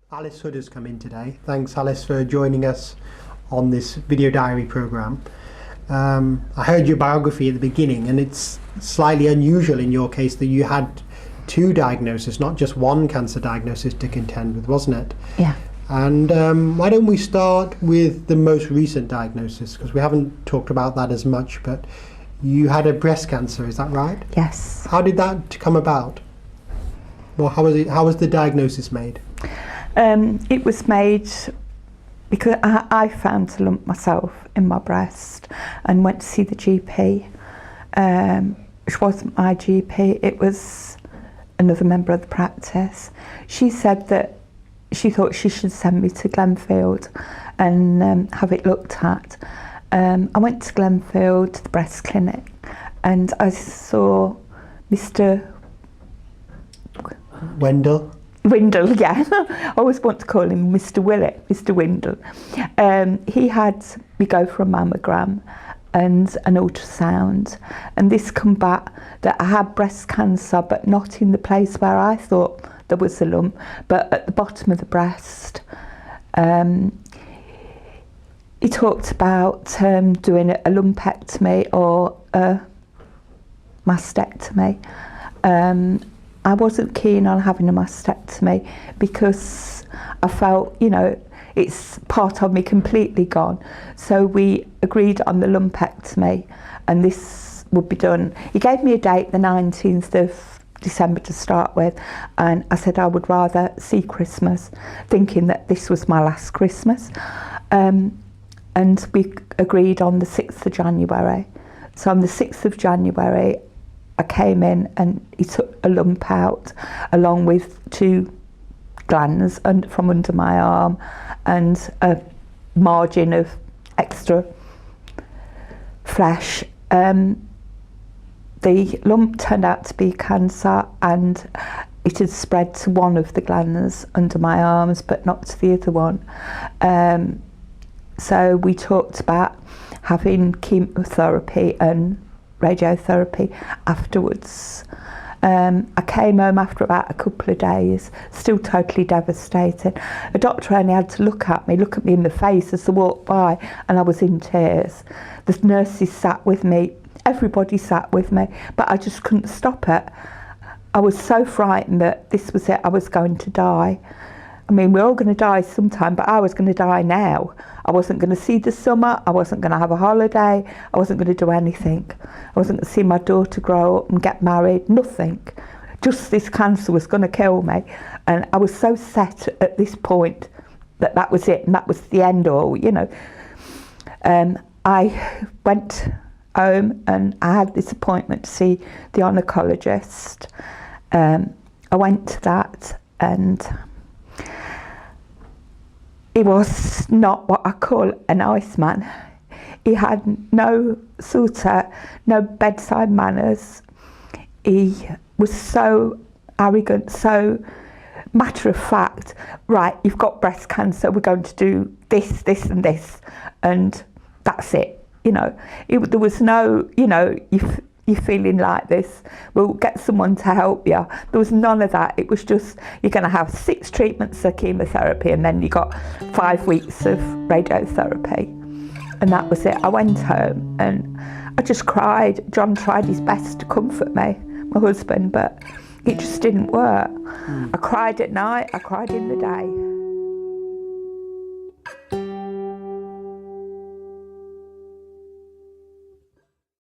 Alice Hood has come in today. Thanks, Alice, for joining us on this video diary program. I heard your biography at the beginning, and it's slightly unusual in your case that you had two diagnoses, not just one cancer diagnosis to contend with, wasn't it? Yeah. And why don't we start with the most recent diagnosis, because we haven't talked about that as much, but you had a breast cancer, is that right? Yes. How did that come about? Well, how was the diagnosis made? It was made because I found a lump myself in my breast and went to see the GP, which wasn't my GP, it was another member of the practice. She said that she thought she should send me to Glenfield and have it looked at. I went to Glenfield, to the breast clinic, and I saw Mr. Windle, yeah. I always want to call him Mr. Windle. He had me go for a mammogram and an ultrasound, and this come back that I had breast cancer, but not in the place where I thought there was a lump, but at the bottom of the breast. He talked about doing a lumpectomy or a mastectomy. I wasn't keen on having a mastectomy because I felt, it's part of me completely gone. So we agreed on the lumpectomy, and this would be done. He gave me a date, the 19th of December to start with, and I said I would rather see Christmas, thinking that this was my last Christmas. And we agreed on the 6th of January. So on the 6th of January, I came in and he took a lump out along with two glands from under my arm and a margin of extra flesh. The lump turned out to be cancer, and it had spread to one of the glands under my arms but not to the other one. So we talked about having chemotherapy and radiotherapy afterwards. I came home after about a couple of days, still totally devastated. A doctor only had to look at me in the face as I walked by, and I was in tears. The nurses sat with me, everybody sat with me, but I just couldn't stop it. I was so frightened that this was it, I was going to die. I mean, we're all going to die sometime, but I was going to die now. I wasn't going to see the summer, I wasn't going to have a holiday, I wasn't going to do anything. I wasn't going to see my daughter grow up and get married, nothing. Just this cancer was going to kill me. And I was so set at this point that that was it, and that was the end all, I went home and I had this appointment to see the gynaecologist. I went to that, and he was not what I call a nice man. He had no bedside manners. He was so arrogant, so matter of fact. Right, you've got breast cancer, we're going to do this, this and this, and that's it. There was no, you're feeling like this, we'll get someone to help you. There was none of that. It was just, you're going to have 6 treatments of chemotherapy, and then you got 5 weeks of radiotherapy. And that was it. I went home and I just cried. John tried his best to comfort me, my husband, but it just didn't work. I cried at night, I cried in the day.